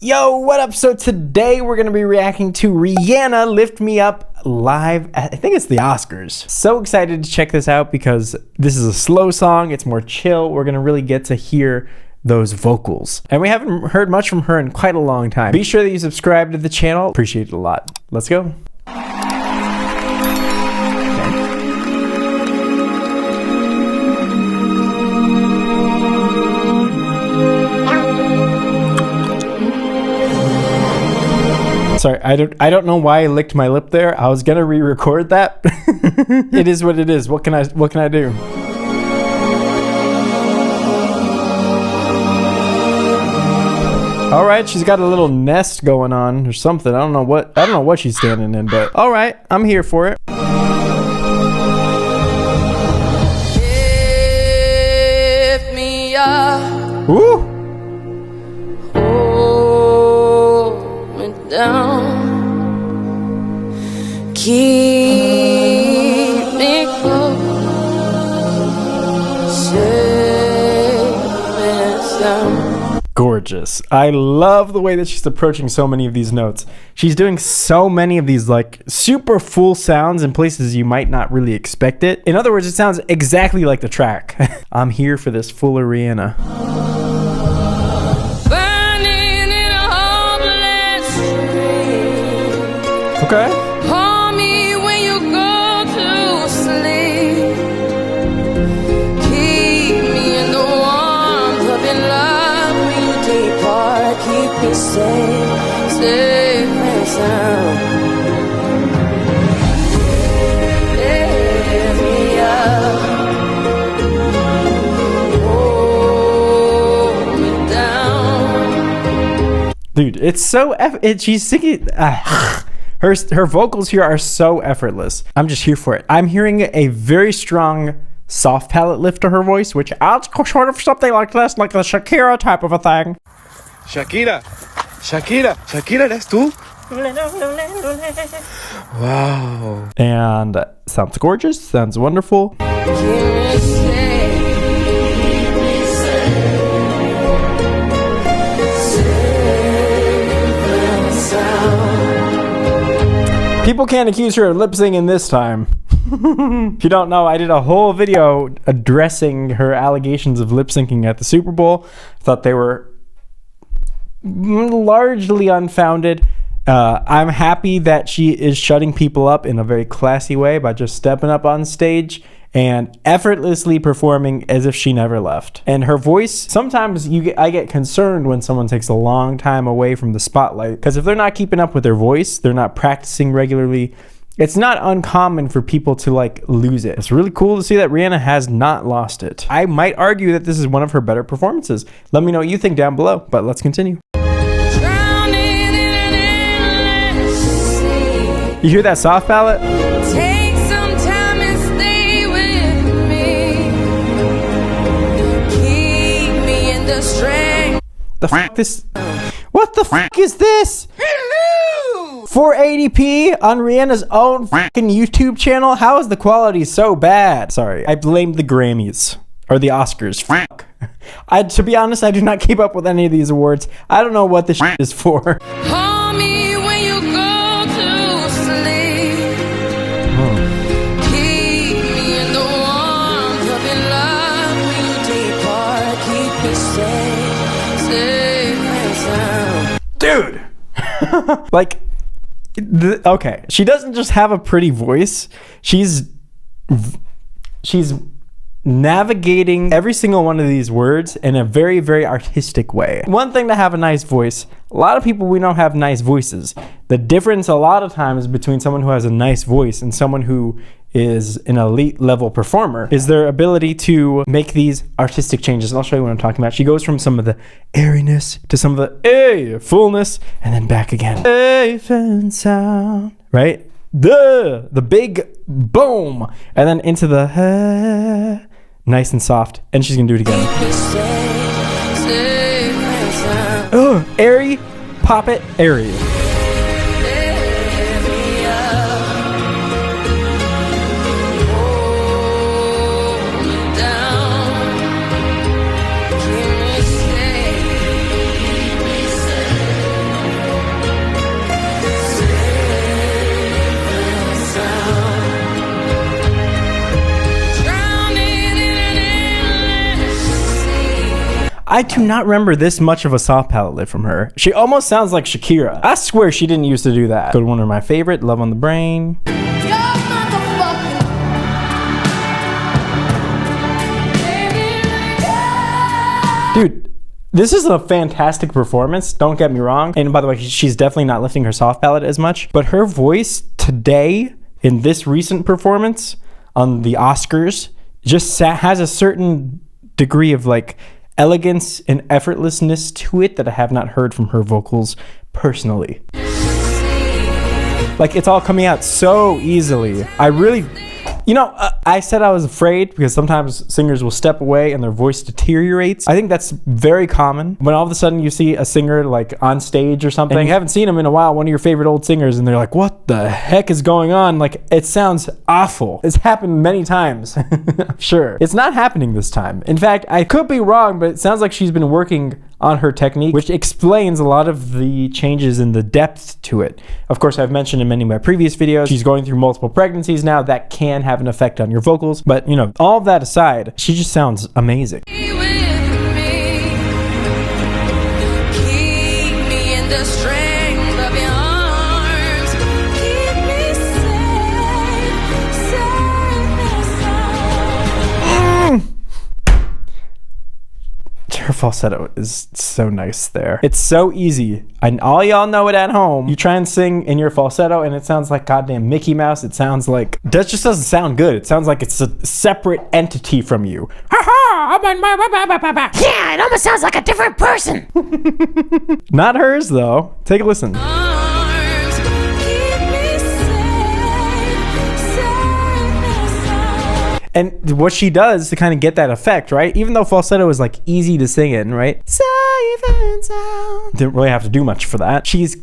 Yo, what up? So today we're going to be reacting to Rihanna Lift Me Up live at, I think it's the Oscars. So excited to check this out because this is a slow song. It's more chill. We're going to really get to hear those vocals. And we haven't heard much from her in quite a long time. Be sure that you subscribe to the channel. Appreciate it a lot. Let's go. Sorry, I don't know why I licked my lip there. I was gonna re-record that. It is what it is. What can I do? All right, she's got a little nest going on or something. I don't know what she's standing in, but all right, I'm here for it. Lift me up. Woo! Down, keep me close, safe and sound. Gorgeous. I love the way that she's approaching so many of these notes. She's doing so many of these like super full sounds in places you might not really expect it. In other words, it sounds exactly like the track. I'm here for this fuller Rihanna. Okay. Call me when you go to sleep. Keep me in the warmth of your love when you depart. Keep me safe and sound. Lift me up. Hold me down. Dude, it's so she's singing. Her vocals here are so effortless. I'm just here for it. I'm hearing a very strong soft palate lift to her voice, which I'll sort of something like this, like the Shakira type of a thing. Shakira, that's tú? Wow. And sounds gorgeous, sounds wonderful. People can't accuse her of lip syncing this time. If you don't know, I did a whole video addressing her allegations of lip syncing at the Super Bowl. I thought they were largely unfounded. I'm happy that she is shutting people up in a very classy way by just stepping up on stage and effortlessly performing as if she never left. And her voice, sometimes I get concerned when someone takes a long time away from the spotlight, because if they're not keeping up with their voice, they're not practicing regularly, it's not uncommon for people to like lose it. It's really cool to see that Rihanna has not lost it. I might argue that this is one of her better performances. Let me know what you think down below, but let's continue. You hear that soft palate? The fuck this? What the fuck is this? Hello! 480p on Rihanna's own fucking YouTube channel? How is the quality so bad? Sorry, I blamed the Grammys or the Oscars. Fuck. To be honest, I do not keep up with any of these awards. I don't know what this shit is for. Call me when you go to sleep. Keep me in the warmth of your love when you depart. Keep me safe and sound. Dude. Like, okay, she doesn't just have a pretty voice. She's navigating every single one of these words in a very, very artistic way. One thing to have a nice voice, a lot of people we know have nice voices. The difference a lot of times between someone who has a nice voice and someone who is an elite level performer is their ability to make these artistic changes. And I'll show you what I'm talking about. She goes from some of the airiness to some of the fullness and then back again. Safe and sound, right? The big boom, and then into the nice and soft, and she's gonna do it again. Airy, pop it, airy. I do not remember this much of a soft palate lift from her. She almost sounds like Shakira. I swear she didn't used to do that. Go to one of my favorite, Love on the Brain. Dude, this is a fantastic performance, don't get me wrong. And by the way, she's definitely not lifting her soft palate as much, but her voice today in this recent performance on the Oscars just has a certain degree of like elegance and effortlessness to it that I have not heard from her vocals personally. Like, it's all coming out so easily. I really, you know, I said I was afraid because sometimes singers will step away and their voice deteriorates. I think that's very common. When all of a sudden you see a singer like on stage or something, and you haven't seen them in a while, one of your favorite old singers, and they're like, what the heck is going on? Like, it sounds awful. It's happened many times, I'm sure. It's not happening this time. In fact, I could be wrong, but it sounds like she's been working on her technique, which explains a lot of the changes in the depth to it. Of course, I've mentioned in many of my previous videos, she's going through multiple pregnancies now. That can have an effect on your vocals. But, you know, all of that aside, she just sounds amazing. Her falsetto is so nice there. It's so easy. And all y'all know it at home. You try and sing in your falsetto and it sounds like goddamn Mickey Mouse. It sounds like, that just doesn't sound good. It sounds like it's a separate entity from you. Yeah, it almost sounds like a different person. Not hers though. Take a listen. And what she does to kind of get that effect, right? Even though falsetto is like easy to sing in, right? Safe and sound. Didn't really have to do much for that. She's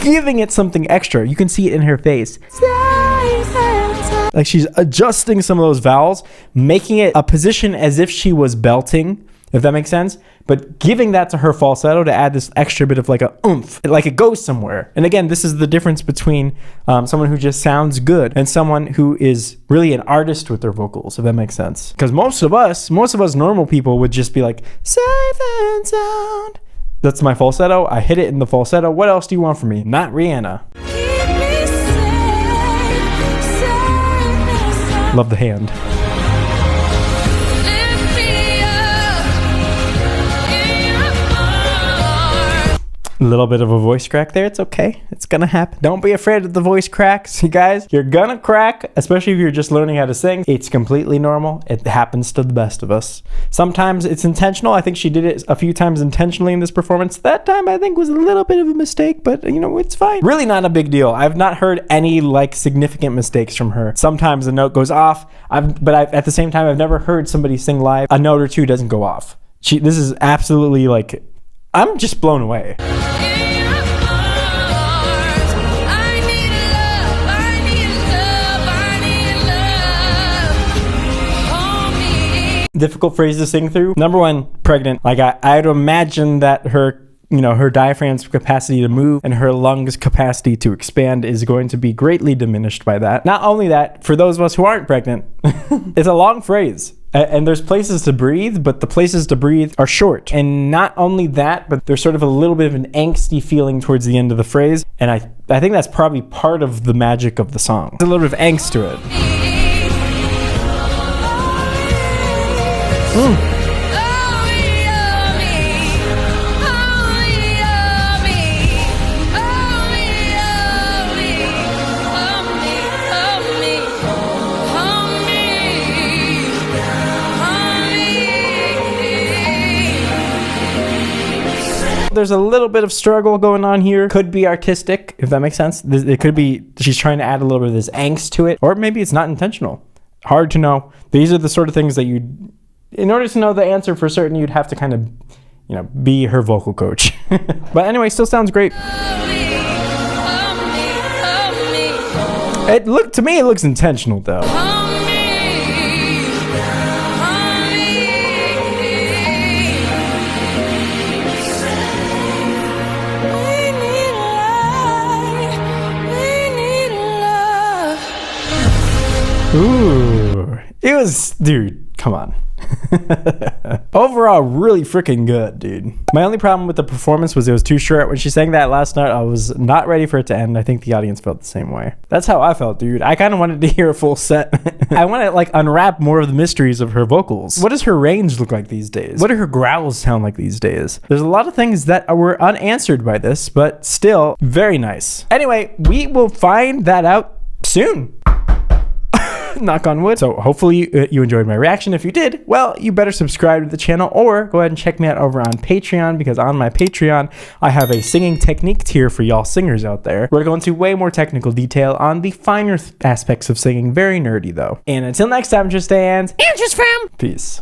giving it something extra. You can see it in her face. Safe and sound. Like she's adjusting some of those vowels, making it a position as if she was belting, if that makes sense. But giving that to her falsetto to add this extra bit of like a oomph, like it goes somewhere. And again, this is the difference between someone who just sounds good and someone who is really an artist with their vocals, if that makes sense. Because most of us normal people would just be like, safe and sound. That's my falsetto. I hit it in the falsetto. What else do you want from me? Not Rihanna. Love the hand. A little bit of a voice crack there. It's okay. It's gonna happen. Don't be afraid of the voice cracks, you guys. You're gonna crack, especially if you're just learning how to sing. It's completely normal. It happens to the best of us. Sometimes it's intentional. I think she did it a few times intentionally in this performance. That time I think was a little bit of a mistake, but you know, it's fine. Really not a big deal. I've not heard any like significant mistakes from her. Sometimes a note goes off, but at the same time, I've never heard somebody sing live. A note or two doesn't go off. This is absolutely like, I'm just blown away. Difficult phrase to sing through. Number one, pregnant. Like I'd imagine that her, you know, her diaphragm's capacity to move and her lungs capacity to expand is going to be greatly diminished by that. Not only that, for those of us who aren't pregnant, it's a long phrase. And there's places to breathe, but the places to breathe are short. And not only that, but there's sort of a little bit of an angsty feeling towards the end of the phrase. And I think that's probably part of the magic of the song. There's a little bit of angst to it. There's a little bit of struggle going on here. Could be artistic, if that makes sense. It could be she's trying to add a little bit of this angst to it, or maybe it's not intentional. Hard to know. These are the sort of things that in order to know the answer for certain, you'd have to kind of, you know, be her vocal coach. But anyway, still sounds great. To me, it looks intentional though. Ooh, it was, dude, come on. Overall, really freaking good, dude. My only problem with the performance was it was too short. When she sang that last note, I was not ready for it to end. I think the audience felt the same way. That's how I felt, dude. I kind of wanted to hear a full set. I want to like unwrap more of the mysteries of her vocals. What does her range look like these days? What do her growls sound like these days? There's a lot of things that were unanswered by this, but still very nice. Anyway, we will find that out soon. Knock on wood. So hopefully you enjoyed my reaction. If you did, well, you better subscribe to the channel or go ahead and check me out over on Patreon, because on my Patreon, I have a singing technique tier for y'all singers out there. We're going into way more technical detail on the finer aspects of singing. Very nerdy though. And until next time, Tristan. And just from Peace.